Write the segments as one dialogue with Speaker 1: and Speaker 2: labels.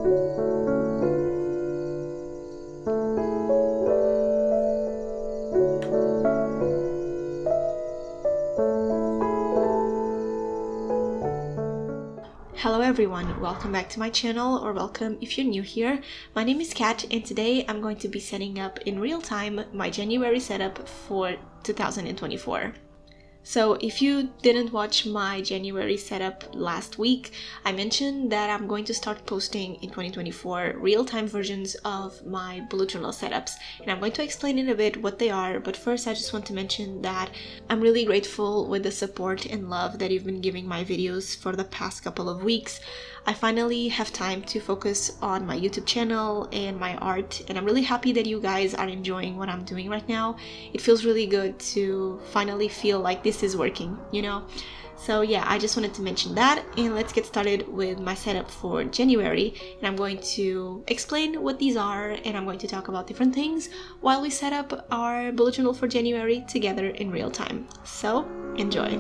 Speaker 1: Hello everyone, welcome back to my channel, or welcome if you're new here. My name is Kat and today I'm going to be setting up in real time my January setup for 2024. So if you didn't watch my January setup last week, I mentioned that I'm going to start posting in 2024 real-time versions of my bullet journal setups, and I'm going to explain in a bit what they are, but first I just want to mention that I'm really grateful with the support and love that you've been giving my videos for the past couple of weeks. I finally have time to focus on my YouTube channel and my art, and I'm really happy that you guys are enjoying what I'm doing right now. It feels really good to finally feel like this is working, you know? So yeah, I just wanted to mention that, and let's get started with my setup for January. And I'm going to explain what these are, and I'm going to talk about different things while we set up our bullet journal for January together in real time. So enjoy!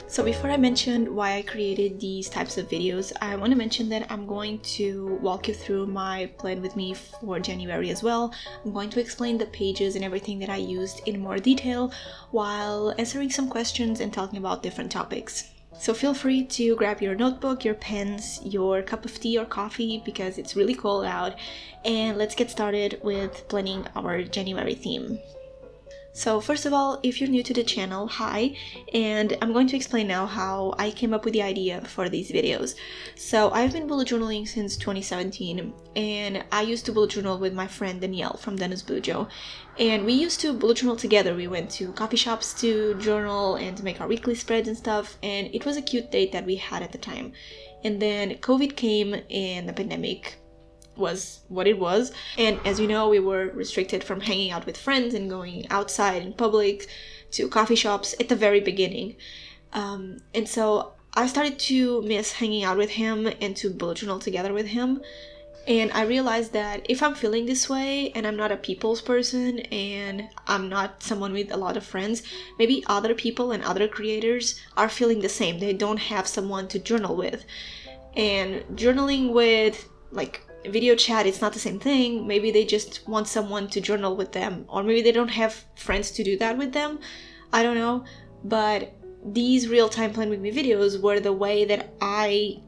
Speaker 1: So before I mention why I created these types of videos, I want to mention that I'm going to walk you through my plan with me for January as well. I'm going to explain the pages and everything that I used in more detail while answering some questions and talking about different topics. So feel free to grab your notebook, your pens, your cup of tea or coffee because it's really cold out, and let's get started with planning our January theme. So first of all, if you're new to the channel, hi, and I'm going to explain now how I came up with the idea for these videos. So I've been bullet journaling since 2017, and I used to bullet journal with my friend Danielle from Dennis Bujo, and we used to bullet journal together. We went to coffee shops to journal and to make our weekly spreads and stuff, and it was a cute date that we had at the time. And then COVID came and the pandemic was what it was, and as you know, we were restricted from hanging out with friends and going outside in public to coffee shops at the very beginning, and so I started to miss hanging out with him and to bullet journal together with him. And I realized that if I'm feeling this way and I'm not a people's person and I'm not someone with a lot of friends, maybe other people and other creators are feeling the same. They don't have someone to journal with. And journaling with like video chat, it's not the same thing. Maybe they just want someone to journal with them, or maybe they don't have friends to do that with them. I don't know. But these real-time plan with me videos were the way that I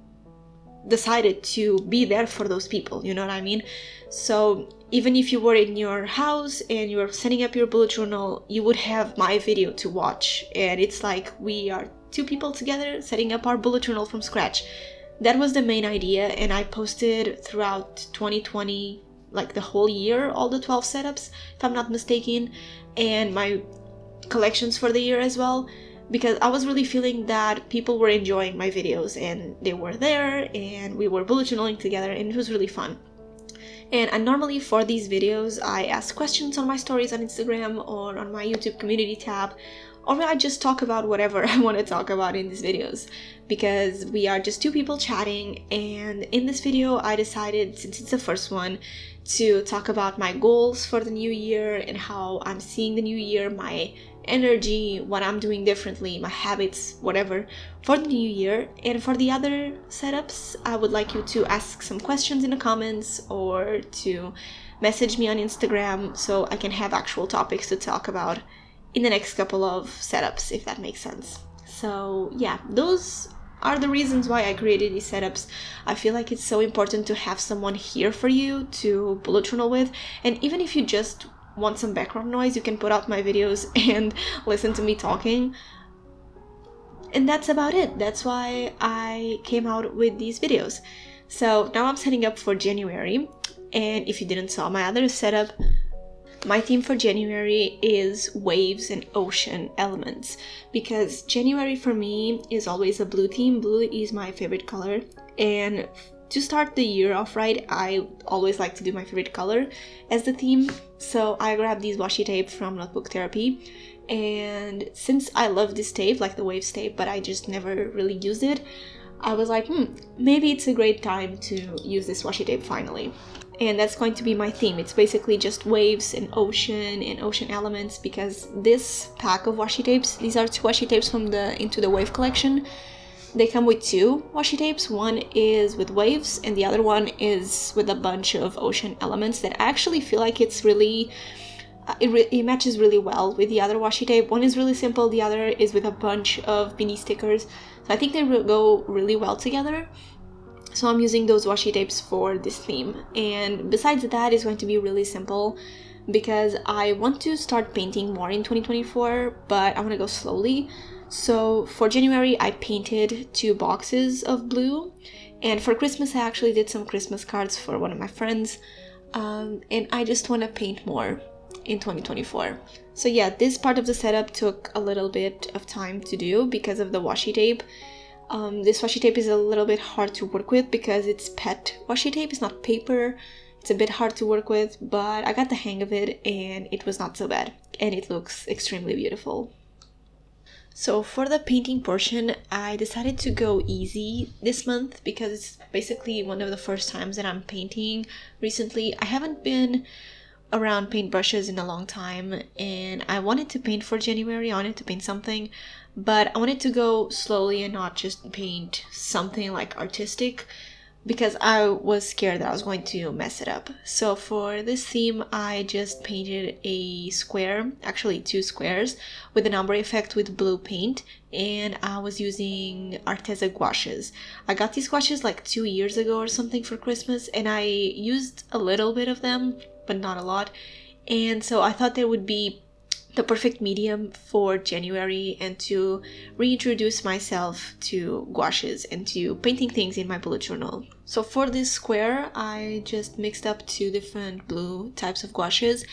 Speaker 1: decided to be there for those people, you know what I mean? So even if you were in your house and you were setting up your bullet journal, you would have my video to watch, and it's like we are two people together setting up our bullet journal from scratch. That was the main idea, and I posted throughout 2020, like the whole year, all the 12 setups, if I'm not mistaken, and my collections for the year as well, because I was really feeling that people were enjoying my videos and they were there and we were bullet journaling together, and it was really fun. And normally for these videos I ask questions on my stories on Instagram or on my YouTube community tab, or I just talk about whatever I want to talk about in these videos, because we are just two people chatting. And in this video I decided, since it's the first one, to talk about my goals for the new year and how I'm seeing the new year, my energy, what I'm doing differently, my habits, whatever, for the new year. And for the other setups, I would like you to ask some questions in the comments or to message me on Instagram so I can have actual topics to talk about in the next couple of setups, if that makes sense. So yeah, those are the reasons why I created these setups. I feel like it's so important to have someone here for you to bullet journal with, and even if you just want some background noise, you can put out my videos and listen to me talking. And that's about it. That's why I came out with these videos. So now I'm setting up for January, and if you didn't saw my other setup, my theme for January is waves and ocean elements, because January for me is always a blue theme. Blue is my favorite color, and to start the year off right, I always like to do my favorite color as the theme. So I grabbed these washi tape from Notebook Therapy, and since I love this tape, like the waves tape, but I just never really used it, I was like, maybe it's a great time to use this washi tape finally. And that's going to be my theme. It's basically just waves and ocean elements, because this pack of washi tapes, these are two washi tapes from the Into the Wave collection. They come with two washi tapes. One is with waves and the other one is with a bunch of ocean elements that I actually feel like it's really it matches really well with the other washi tape. One is really simple, the other is with a bunch of beanie stickers, so I think they go really well together. So I'm using those washi tapes for this theme. And besides that, it's going to be really simple because I want to start painting more in 2024, but I want to go slowly. So for January, I painted 2 boxes of blue, and for Christmas, I actually did some Christmas cards for one of my friends, and I just want to paint more in 2024. So yeah, this part of the setup took a little bit of time to do because of the washi tape. This washi tape is a little bit hard to work with because it's PET washi tape, it's not paper. It's a bit hard to work with, but I got the hang of it and it was not so bad, and it looks extremely beautiful. So for the painting portion, I decided to go easy this month because it's basically one of the first times that I'm painting recently. I haven't been around paintbrushes in a long time, and I wanted to paint for January. I wanted to paint something, but I wanted to go slowly and not just paint something like artistic because I was scared that I was going to mess it up. So for this theme, I just painted a square, actually 2 squares, with an ombre effect with blue paint, and I was using Arteza gouaches. I got these gouaches like 2 years ago or something for Christmas, and I used a little bit of them, but not a lot, and so I thought they would be the perfect medium for January and to reintroduce myself to gouaches and to painting things in my bullet journal. So for this square, I just mixed up 2 different blue types of gouaches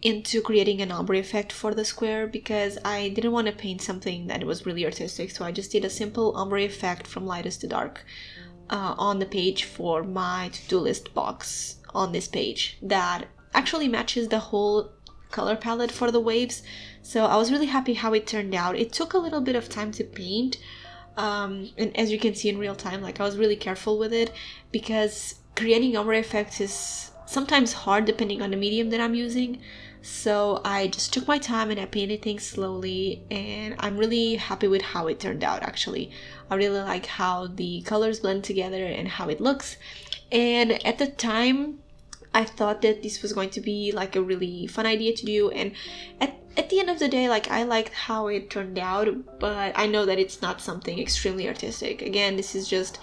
Speaker 1: into creating an ombre effect for the square because I didn't want to paint something that was really artistic, so I just did a simple ombre effect from lightest to dark on the page for my to-do list box on this page that actually matches the whole color palette for the waves. So I was really happy how it turned out. It took a little bit of time to paint, and as you can see in real time, like I was really careful with it because creating ombre effects is sometimes hard depending on the medium that I'm using. So I just took my time and I painted things slowly, and I'm really happy with how it turned out actually. I really like how the colors blend together and how it looks. And at the time, I thought that this was going to be like a really fun idea to do, and at the end of the day, like, I liked how it turned out, but I know that it's not something extremely artistic. Again, this is just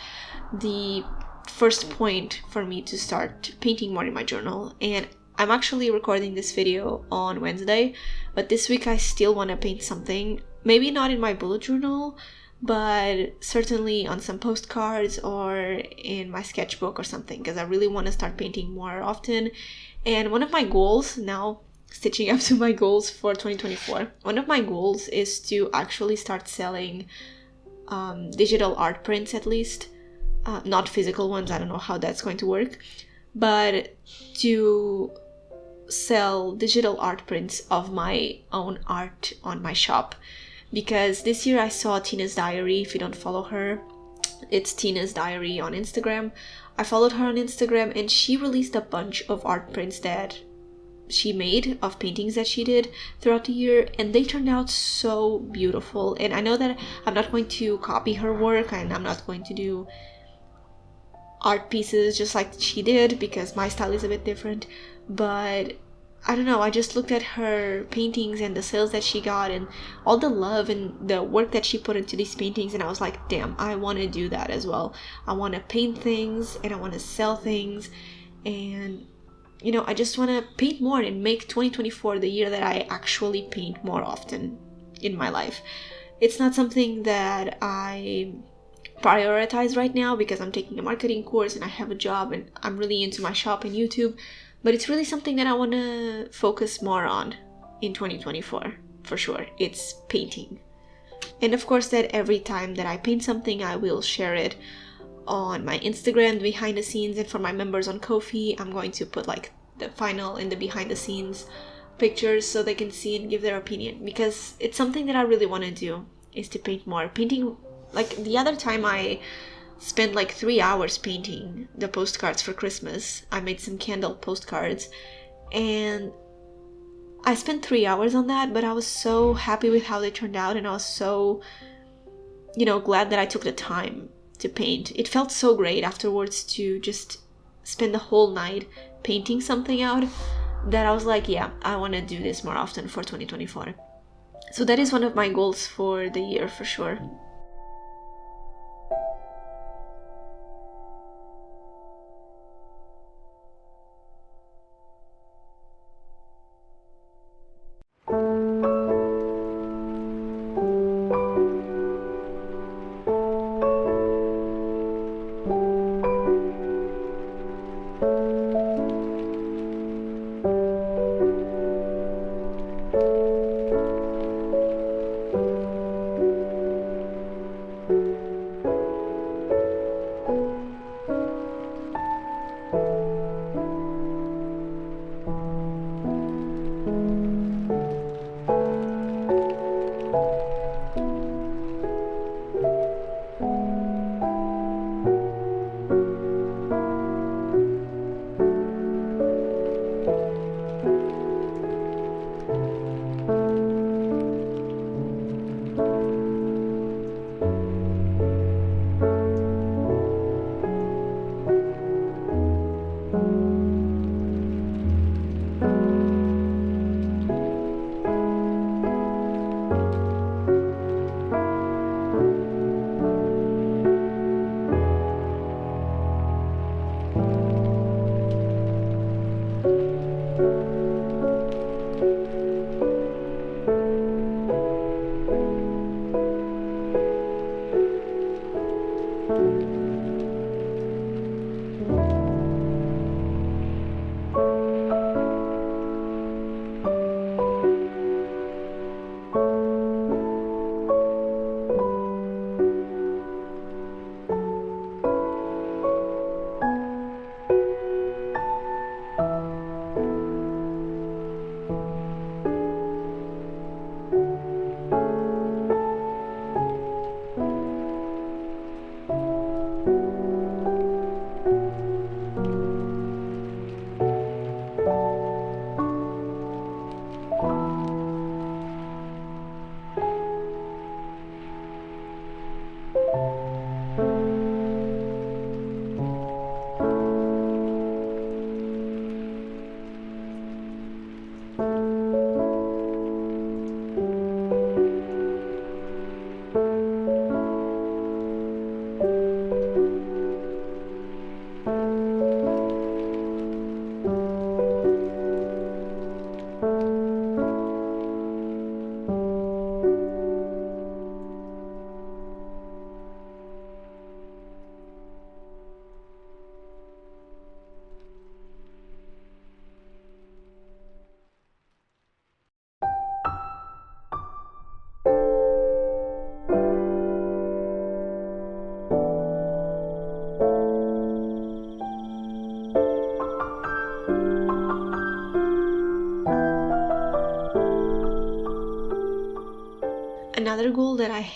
Speaker 1: the first point for me to start painting more in my journal, and I'm actually recording this video on Wednesday, but this week I still want to paint something, maybe not in my bullet journal, but certainly on some postcards or in my sketchbook or something, because I really want to start painting more often. And one of my goals now, stitching up to my goals for 2024, one of my goals is to actually start selling digital art prints, at least, not physical ones. I don't know how that's going to work, but to sell digital art prints of my own art on my shop. Because this year I saw Tina's Diary. If you don't follow her, it's Tina's Diary on Instagram. I followed her on Instagram, and she released a bunch of art prints that she made of paintings that she did throughout the year, and they turned out so beautiful. And I know that I'm not going to copy her work, and I'm not going to do art pieces just like she did, because my style is a bit different, but I don't know, I just looked at her paintings and the sales that she got and all the love and the work that she put into these paintings, and I was like, damn, I want to do that as well. I want to paint things and I want to sell things, and you know, I just want to paint more and make 2024 the year that I actually paint more often in my life. It's not something that I prioritize right now because I'm taking a marketing course and I have a job and I'm really into my shop and YouTube, but it's really something that I want to focus more on in 2024 for sure. It's painting. And of course that every time that I paint something, I will share it on my Instagram behind the scenes, and for my members on Ko-fi, I'm going to put like the final and the behind the scenes pictures so they can see and give their opinion, because it's something that I really want to do, is to paint more. Painting, like the other time I spent like 3 hours painting the postcards for Christmas. I made some candle postcards and I spent 3 hours on that, but I was so happy with how they turned out, and I was so, you know, glad that I took the time to paint. It felt so great afterwards to just spend the whole night painting something out, that I was like, yeah, I want to do this more often for 2024. So that is one of my goals for the year for sure.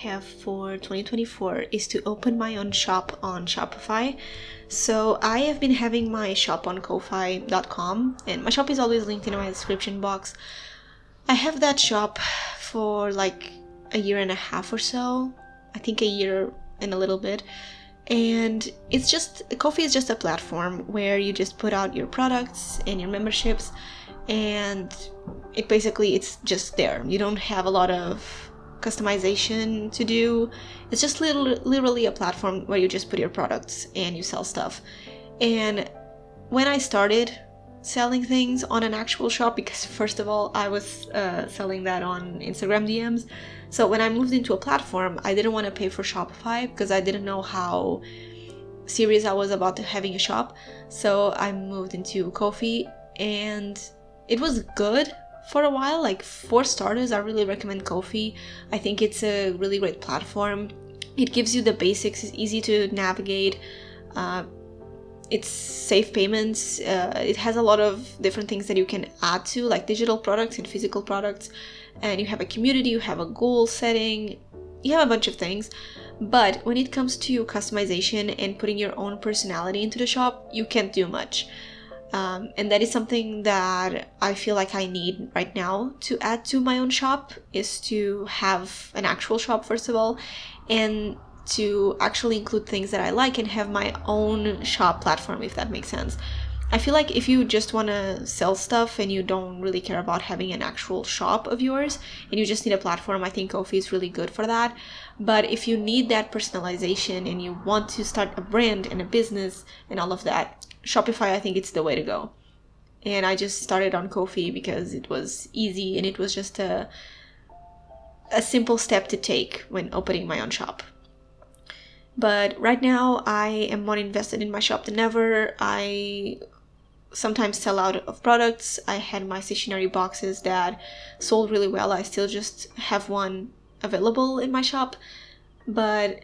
Speaker 1: have for 2024 is to open my own shop on Shopify. So I have been having my shop on ko-fi.com, and my shop is always linked in my description box. I have that shop for like a year and a half or so. I think a year and a little bit. And Ko-fi is just a platform where you just put out your products and your memberships, and it's just there. You don't have a lot of customization to do. It's just literally a platform where you just put your products and you sell stuff. And when I started selling things on an actual shop, because first of all I was selling that on Instagram DMs, so when I moved into a platform, I didn't want to pay for Shopify because I didn't know how serious I was about having a shop. So I moved into Ko-fi, and it was good for a while. Like, for starters, I really recommend Ko-fi. I think it's a really great platform. It gives you the basics, it's easy to navigate, it's safe payments, it has a lot of different things that you can add to, like digital products and physical products, and you have a community, you have a goal setting, you have a bunch of things. But when it comes to customization and putting your own personality into the shop, you can't do much. And that is something that I feel like I need right now to add to my own shop, is to have an actual shop, first of all, and to actually include things that I like and have my own shop platform, if that makes sense. I feel like if you just want to sell stuff and you don't really care about having an actual shop of yours and you just need a platform, I think Ko-fi is really good for that. But if you need that personalization and you want to start a brand and a business and all of that, Shopify, I think it's the way to go. And I just started on Ko-fi because it was easy and it was just a simple step to take when opening my own shop. But right now I am more invested in my shop than ever. I sometimes sell out of products. I had my stationery boxes that sold really well. I still just have one available in my shop, but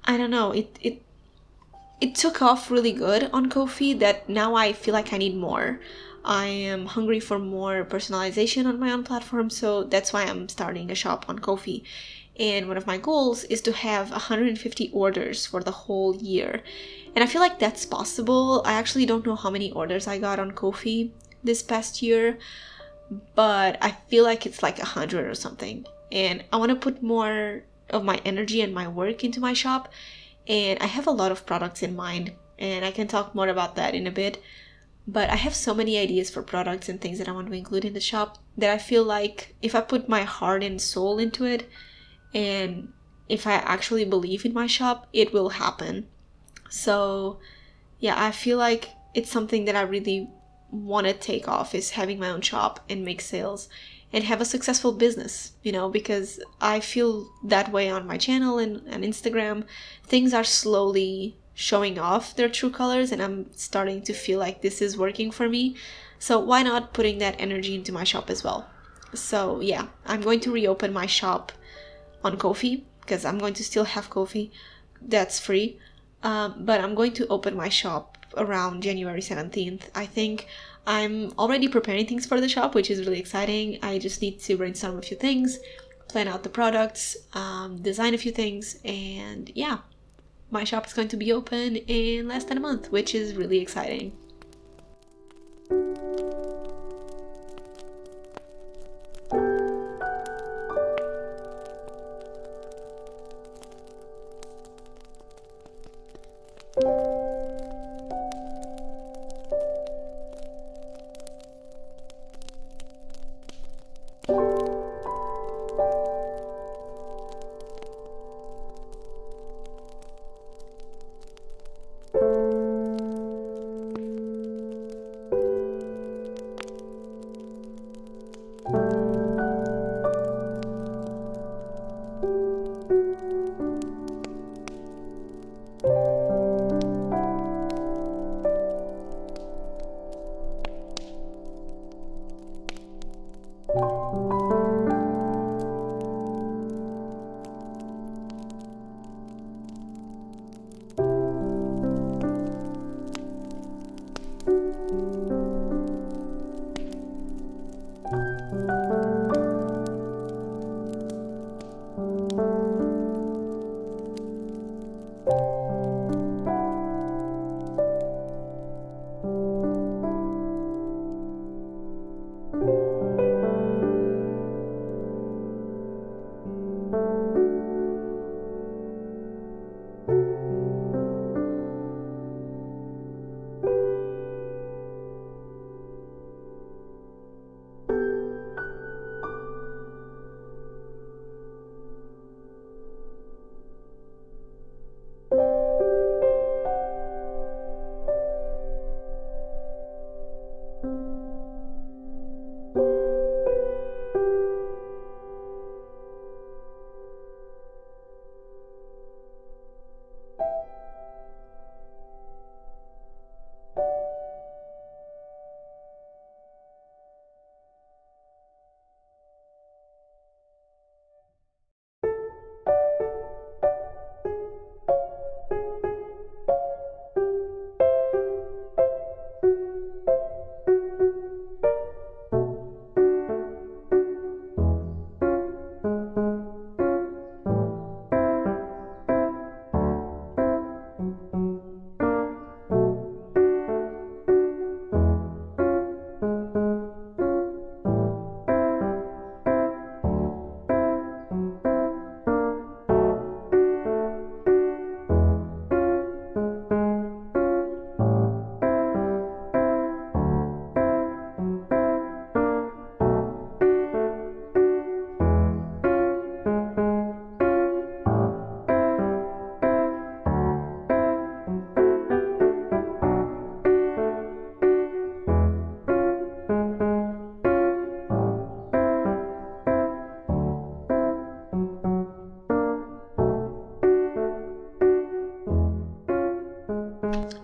Speaker 1: I don't know, it took off really good on Ko-fi that now I feel like I need more. I am hungry for more personalization on my own platform, so that's why I'm starting a shop on Ko-fi. And one of my goals is to have 150 orders for the whole year. And I feel like that's possible. I actually don't know how many orders I got on Ko-fi this past year, but I feel like it's like 100 or something. And I want to put more of my energy and my work into my shop. And I have a lot of products in mind, and I can talk more about that in a bit. But I have so many ideas for products and things that I want to include in the shop that I feel like if I put my heart and soul into it, and if I actually believe in my shop, it will happen. So yeah, I feel like it's something that I really want to take off, is having my own shop and make sales and have a successful business, because I feel that way on my channel and on Instagram. Things are slowly showing off their true colors, and I'm starting to feel like this is working for me. So why not putting that energy into my shop as well? So yeah, I'm going to reopen my shop on Ko-fi because I'm going to still have Ko-fi that's free, but I'm going to open my shop around January 17th. I think I'm already preparing things for the shop, which is really exciting. I just need to brainstorm a few things, plan out the products, design a few things, and yeah, my shop is going to be open in less than a month, which is really exciting.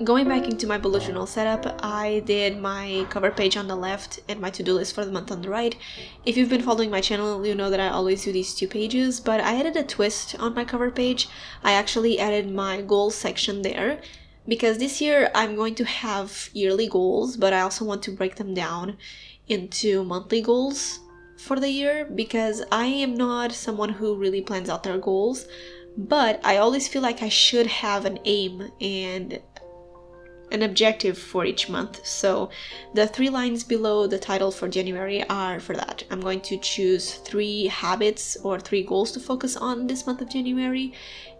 Speaker 1: Going back into my bullet journal setup, I did my cover page on the left and my to-do list for the month on the right. If you've been following my channel, you know that I always do these two pages, but I added a twist on my cover page. I actually added my goals section there because this year I'm going to have yearly goals, but I also want to break them down into monthly goals for the year because I am not someone who really plans out their goals, but I always feel like I should have an aim and an objective for each month. So the 3 lines below the title for January are for that. I'm going to choose 3 habits or 3 goals to focus on this month of January,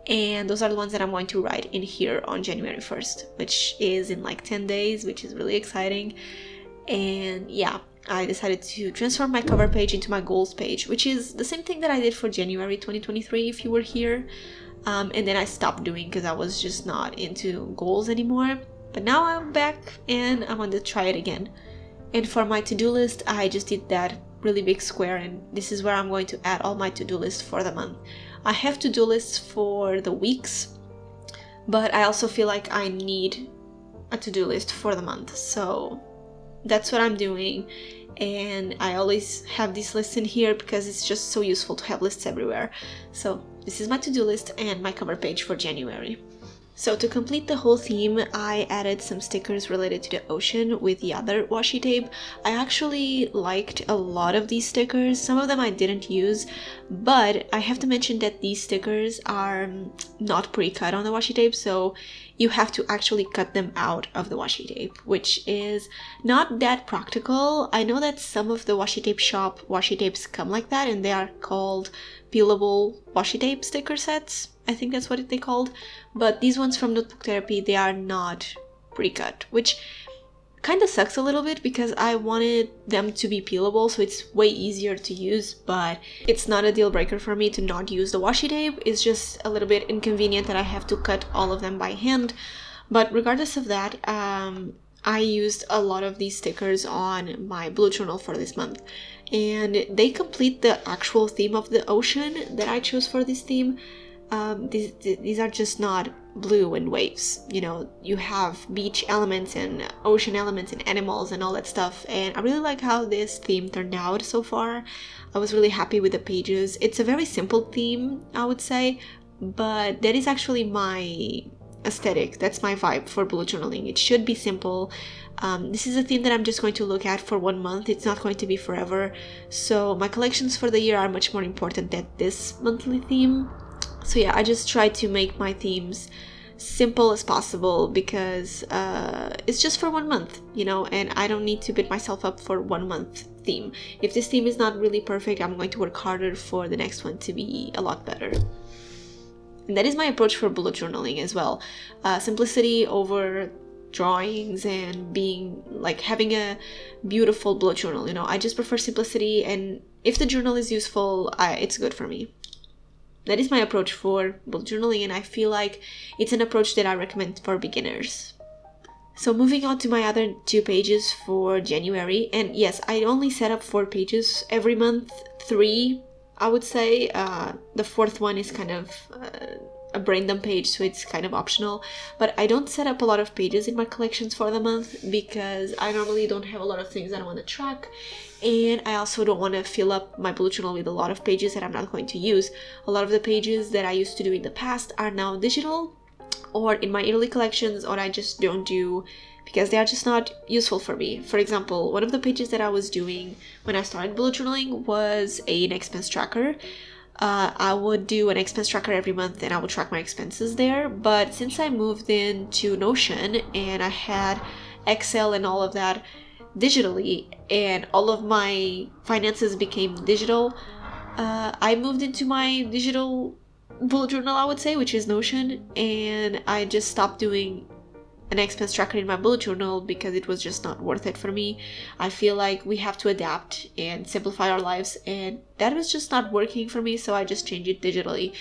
Speaker 1: and those are the ones that I'm going to write in here on January 1st, which is in like 10 days, which is really exciting. And yeah, I decided to transform my cover page into my goals page, which is the same thing that I did for January 2023 if you were here, and then I stopped doing because I was just not into goals anymore. But now I'm back and I want to try it again. And for my to-do list, I just did that really big square, and this is where I'm going to add all my to-do lists for the month. I have to-do lists for the weeks, but I also feel like I need a to-do list for the month. So that's what I'm doing. And I always have these lists in here because it's just so useful to have lists everywhere. So this is my to-do list and my cover page for January. So to complete the whole theme, I added some stickers related to the ocean with the other washi tape. I actually liked a lot of these stickers. Some of them I didn't use, but I have to mention that these stickers are not pre-cut on the washi tape, so you have to actually cut them out of the washi tape, which is not that practical. I know that some of the washi tape shop washi tapes come like that, and they are called peelable washi tape sticker sets. I think that's what they're called. But these ones from Notebook Therapy, they are not pre-cut, which kind of sucks a little bit because I wanted them to be peelable, so it's way easier to use, but it's not a deal breaker for me to not use the washi tape. It's just a little bit inconvenient that I have to cut all of them by hand. But regardless of that, I used a lot of these stickers on my bullet journal for this month, and they complete the actual theme of the ocean that I chose for this theme. These are just not blue and waves, you know, you have beach elements and ocean elements and animals and all that stuff, and I really like how this theme turned out so far. I was really happy with the pages. It's a very simple theme, I would say, but that is actually my aesthetic. That's my vibe for bullet journaling. It should be simple. This is a theme that I'm just going to look at for 1 month. It's not going to be forever, so my collections for the year are much more important than this monthly theme. So yeah, I just try to make my themes simple as possible because it's just for 1 month, you know, and I don't need to beat myself up for 1 month theme. If this theme is not really perfect, I'm going to work harder for the next one to be a lot better. And that is my approach for bullet journaling as well. Simplicity over drawings and being like having a beautiful bullet journal, you know. I just prefer simplicity, and if the journal is useful, it's good for me. That is my approach for bullet journaling, and I feel like it's an approach that I recommend for beginners. So moving on to my other 2 pages for January, and yes, I only set up 4 pages every month, 3 I would say. The 4th one is kind of a brain dump page, so it's kind of optional, but I don't set up a lot of pages in my collections for the month because I normally don't have a lot of things that I want to track, and I also don't want to fill up my bullet journal with a lot of pages that I'm not going to use. A lot of the pages that I used to do in the past are now digital or in my early collections, or I just don't do because they are just not useful for me. For example, one of the pages that I was doing when I started bullet journaling was an expense tracker. I would do an expense tracker every month and I would track my expenses there, but since I moved into Notion and I had Excel and all of that digitally and all of my finances became digital, I moved into my digital bullet journal, I would say, which is Notion, and I just stopped doing an expense tracker in my bullet journal because it was just not worth it for me. I feel like we have to adapt and simplify our lives, and that was just not working for me, so I just changed it digitally.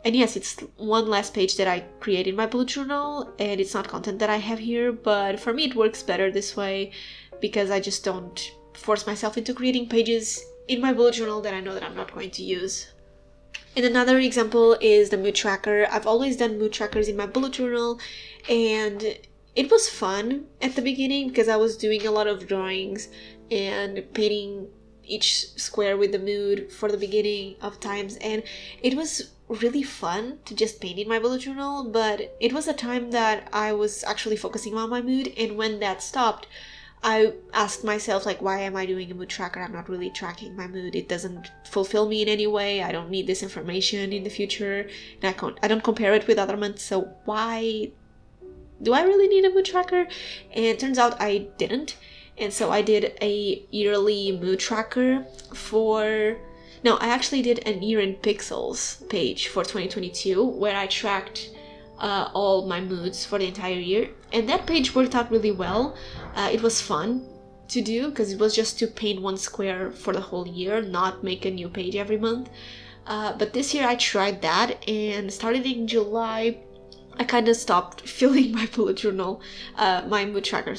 Speaker 1: And yes, it's one less page that I create in my bullet journal, and it's not content that I have here, but for me it works better this way because I just don't force myself into creating pages in my bullet journal that I know that I'm not going to use. And another example is the mood tracker. I've always done mood trackers in my bullet journal, and it was fun at the beginning because I was doing a lot of drawings and painting each square with the mood for the beginning of times, and it was really fun to just paint in my bullet journal, but it was a time that I was actually focusing on my mood, and when that stopped, I asked myself, like, why am I doing a mood tracker? I'm not really tracking my mood. It doesn't fulfill me in any way. I don't need this information in the future. And I don't compare it with other months, so why do I really need a mood tracker? And it turns out I didn't. And so I did a yearly mood tracker I actually did an year in pixels page for 2022 where I tracked all my moods for the entire year, and that page worked out really well. It was fun to do because it was just to paint one square for the whole year, not make a new page every month. But this year I tried that, and started in July I kind of stopped filling my bullet journal, my mood tracker,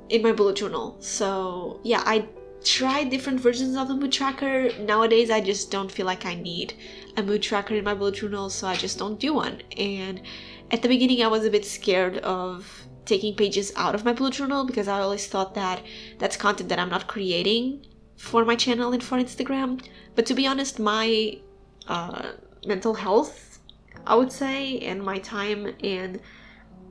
Speaker 1: in my bullet journal. So yeah, I tried different versions of the mood tracker. Nowadays I just don't feel like I need a mood tracker in my bullet journal, so I just don't do one. And at the beginning I was a bit scared of taking pages out of my bullet journal because I always thought that that's content that I'm not creating for my channel and for Instagram. But to be honest, my mental health, I would say, and my time and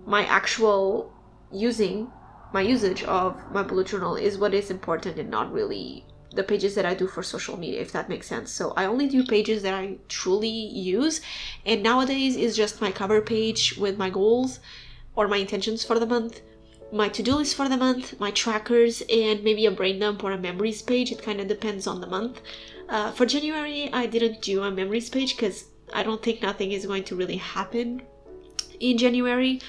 Speaker 1: my actual usage of my bullet journal is what is important, and not really the pages that I do for social media, if that makes sense. So I only do pages that I truly use, and nowadays is just my cover page with my goals or my intentions for the month, my to-do list for the month, my trackers, and maybe a brain dump or a memories page. It kind of depends on the month. For January, I didn't do a memories page because I don't think nothing is going to really happen in January.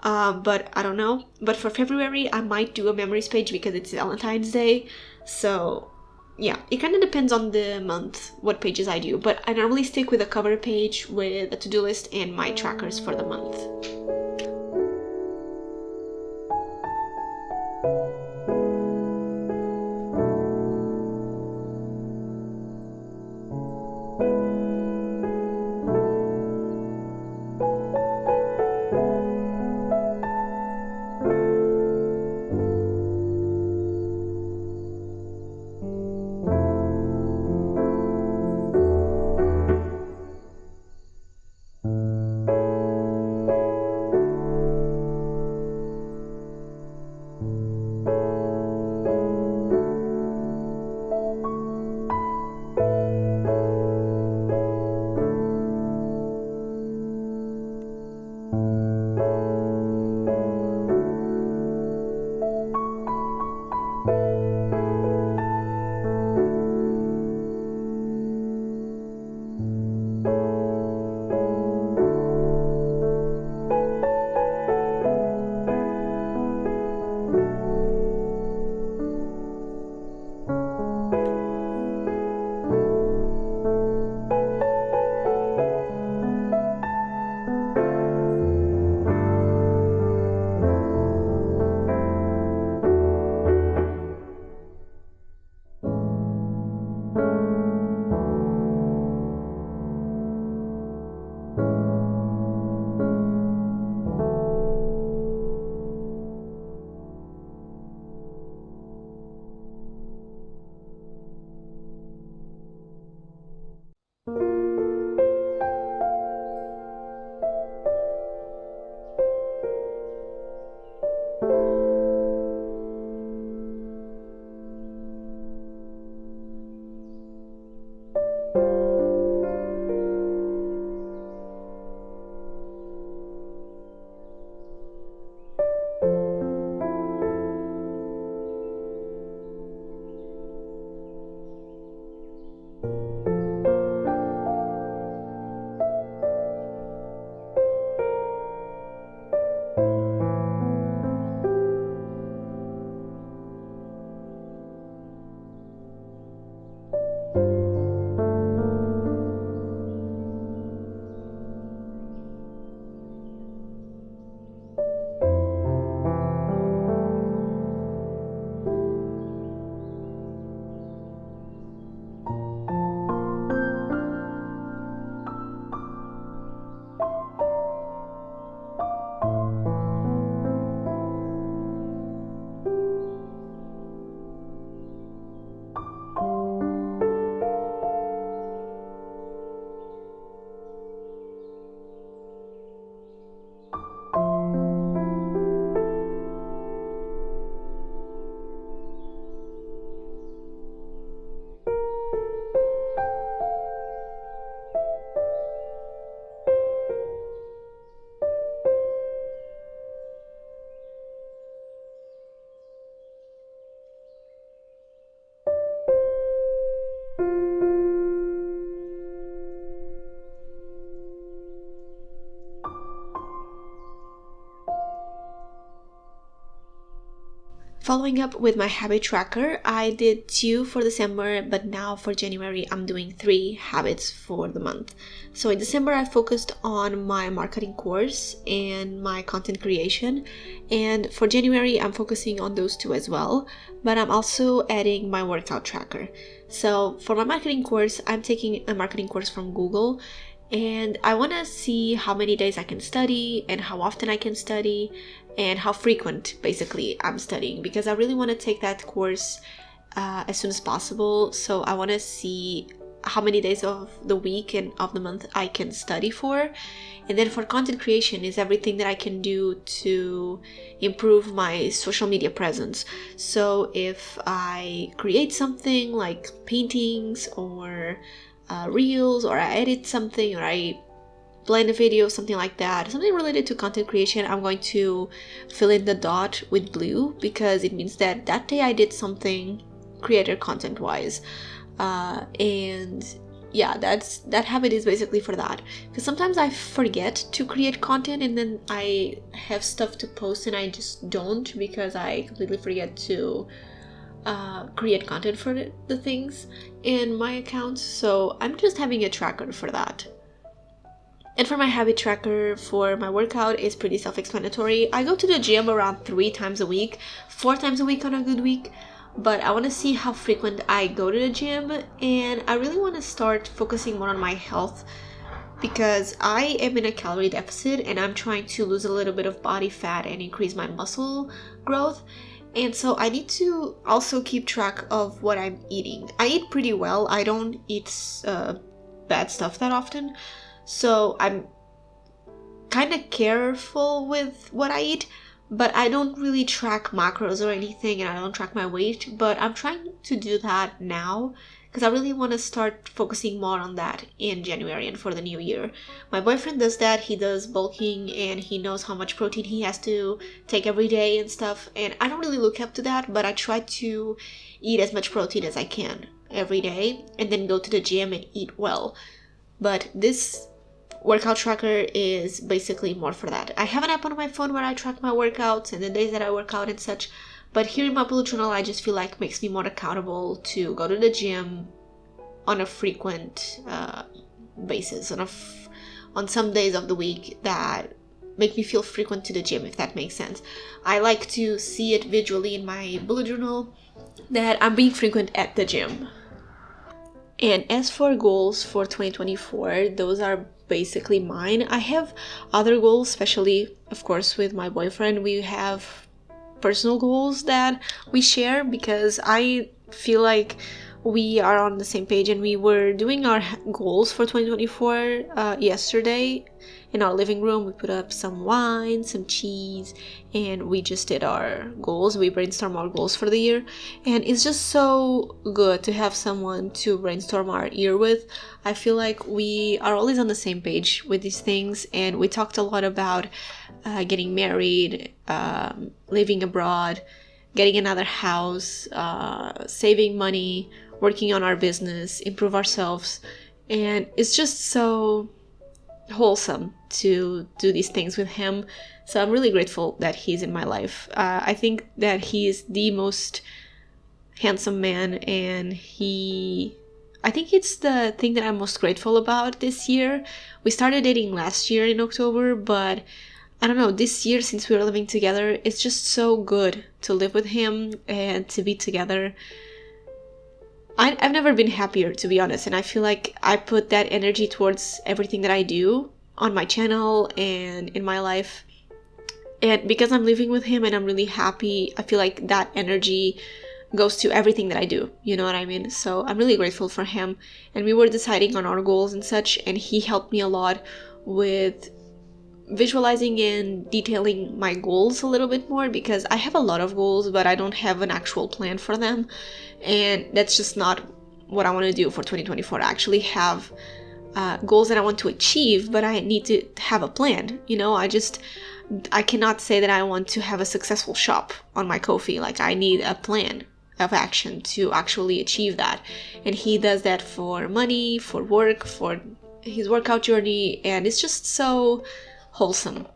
Speaker 1: But I don't know. But for February, I might do a memories page because it's Valentine's Day. So yeah, it kind of depends on the month what pages I do. But I normally stick with a cover page with a to-do list and my trackers for the month. Following up with my habit tracker, I did 2 for December, but now for January I'm doing 3 habits for the month. So in December I focused on my marketing course and my content creation, and for January I'm focusing on those 2 as well, but I'm also adding my workout tracker. So for my marketing course, I'm taking a marketing course from Google, and I want to see how many days I can study and how often I can study and how frequent basically I'm studying, because I really want to take that course as soon as possible. So I want to see how many days of the week and of the month I can study for. And then for content creation is everything that I can do to improve my social media presence. So if I create something like paintings or reels, or I edit something, or I blend a video, something like that, something related to content creation, I'm going to fill in the dot with blue, because it means that that day I did something creator content wise. And yeah, that habit is basically for that, because sometimes I forget to create content and then I have stuff to post and I just don't, because I completely forget to create content for the things in my account. So I'm just having a tracker for that. And for my habit tracker for my workout is pretty self-explanatory. I go to the gym around 3 times a week, 4 times a week on a good week, but I want to see how frequent I go to the gym, and I really want to start focusing more on my health, because I am in a calorie deficit and I'm trying to lose a little bit of body fat and increase my muscle growth. And so I need to also keep track of what I'm eating. I eat pretty well. I don't eat bad stuff that often. So I'm kind of careful with what I eat, but I don't really track macros or anything, and I don't track my weight. But I'm trying to do that now, because I really want to start focusing more on that in January and for the new year. My boyfriend does that. He does bulking and he knows how much protein he has to take every day and stuff. And I don't really look up to that, but I try to eat as much protein as I can every day and then go to the gym and eat well. But this workout tracker is basically more for that. I have an app on my phone where I track my workouts and the days that I work out and such. But here in my bullet journal, I just feel like makes me more accountable to go to the gym on a frequent basis, on some days of the week that make me feel frequent to the gym, if that makes sense. I like to see it visually in my bullet journal that I'm being frequent at the gym. And as for goals for 2024, those are basically mine. I have other goals, especially, of course, with my boyfriend. We have personal goals that we share, because I feel like we are on the same page, and we were doing our goals for 2024 yesterday in our living room. We put up some wine, some cheese, and we just did our goals. We brainstormed our goals for the year, and it's just so good to have someone to brainstorm our year with. I feel like we are always on the same page with these things, and we talked a lot about getting married, living abroad, getting another house, saving money, working on our business, improve ourselves. And it's just so wholesome to do these things with him. So I'm really grateful that he's in my life. I think that he is the most handsome man, and I think it's the thing that I'm most grateful about this year. We started dating last year in October, but I don't know, this year, since we were living together, it's just so good to live with him and to be together. I've never been happier, to be honest, and I feel like I put that energy towards everything that I do on my channel and in my life. And because I'm living with him and I'm really happy, I feel like that energy goes to everything that I do, you know what I mean? So I'm really grateful for him. And we were deciding on our goals and such, and he helped me a lot with visualizing and detailing my goals a little bit more, because I have a lot of goals, but I don't have an actual plan for them, and that's just not what I want to do for 2024. I actually have goals that I want to achieve, but I need to have a plan. You know, I cannot say that I want to have a successful shop on my Ko-fi. Like, I need a plan of action to actually achieve that, and he does that for money, for work, for his workout journey, and it's just so wholesome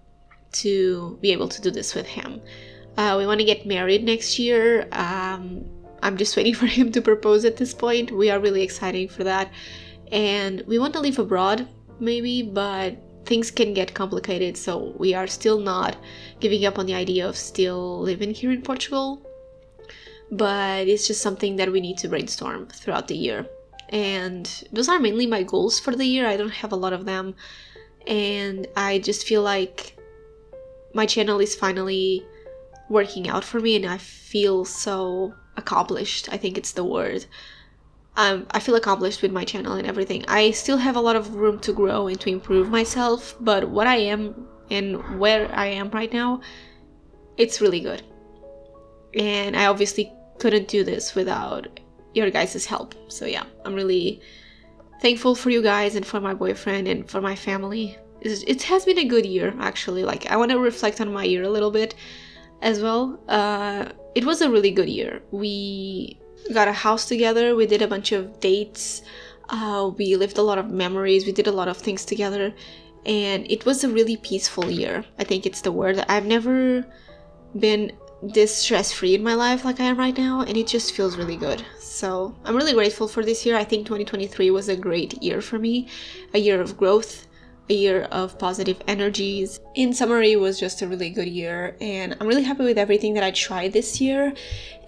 Speaker 1: to be able to do this with him. We want to get married next year. I'm just waiting for him to propose at this point. We are really excited for that. And we want to live abroad, maybe, but things can get complicated, so we are still not giving up on the idea of still living here in Portugal. But it's just something that we need to brainstorm throughout the year. And those are mainly my goals for the year. I don't have a lot of them. And I just feel like my channel is finally working out for me, and I feel so accomplished. I think it's the word. I feel accomplished with my channel and everything. I still have a lot of room to grow and to improve myself, but what I am and where I am right now, it's really good. And I obviously couldn't do this without your guys' help. So yeah, I'm really thankful for you guys and for my boyfriend and for my family. It has been a good year, actually. Like, I want to reflect on my year a little bit as well. It was a really good year. We got a house together, we did a bunch of dates, we lived a lot of memories, we did a lot of things together, and it was a really peaceful year. I think it's the word. I've never been this stress-free in my life like I am right now, and it just feels really good. So I'm really grateful for this year. I think 2023 was a great year for me, a year of growth, a year of positive energies. In summary, it was just a really good year, and I'm really happy with everything that I tried this year.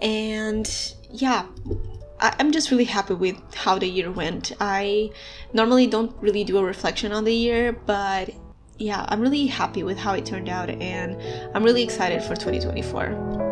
Speaker 1: And yeah, I'm just really happy with how the year went. I normally don't really do a reflection on the year, but yeah, I'm really happy with how it turned out, and I'm really excited for 2024.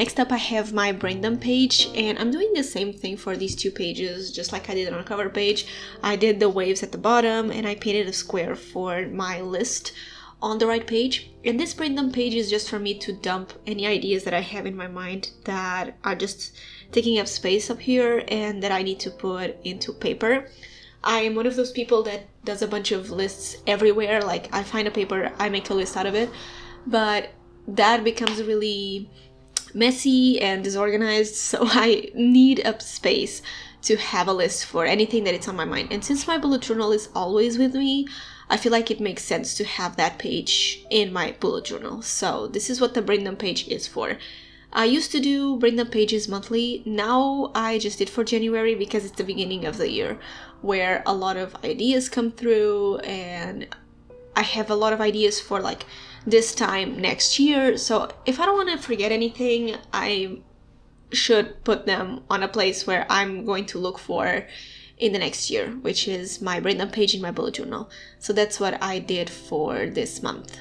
Speaker 1: Next up, I have my brain dump page, and I'm doing the same thing for these two pages, just like I did on the cover page. I did the waves at the bottom, and I painted a square for my list on the right page. And this brain dump page is just for me to dump any ideas that I have in my mind that are just taking up space up here and that I need to put into paper. I am one of those people that does a bunch of lists everywhere. Like, I find a paper, I make a list out of it, but that becomes really messy and disorganized, so I need a space to have a list for anything that it's on my mind. And since my bullet journal is always with me, I feel like it makes sense to have that page in my bullet journal. So this is what the brain dump page is for. I used to do brain dump pages monthly. Now I just did for January because it's the beginning of the year where a lot of ideas come through, and I have a lot of ideas for like this time next year. So if I don't want to forget anything, I should put them on a place where I'm going to look for in the next year, which is my brain dump page in my bullet journal. So that's what I did for this month.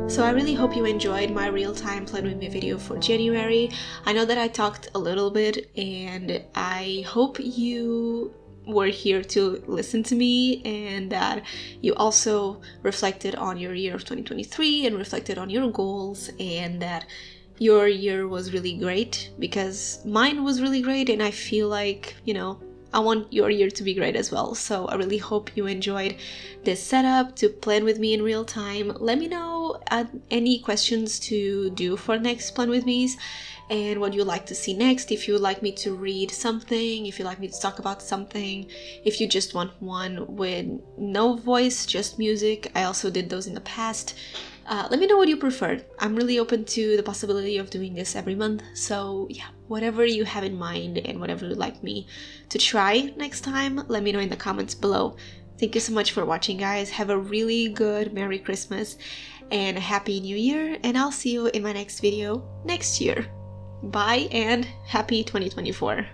Speaker 1: So I really hope you enjoyed my real-time plan with me video for January. I know that I talked a little bit, and I hope you were here to listen to me and that you also reflected on your year of 2023 and reflected on your goals, and that your year was really great, because mine was really great, and I feel like, you know, I want your year to be great as well. So I really hope you enjoyed this setup to plan with me in real time. Let me know any questions to do for next plan with me's, and what you'd like to see next. If you would like me to read something, if you'd like me to talk about something, if you just want one with no voice, just music. I also did those in the past. Let me know what you prefer. I'm really open to the possibility of doing this every month. So yeah, whatever you have in mind and whatever you'd like me to try next time, let me know in the comments below. Thank you so much for watching, guys. Have a really good Merry Christmas and a Happy New Year, and I'll see you in my next video next year. Bye and happy 2024.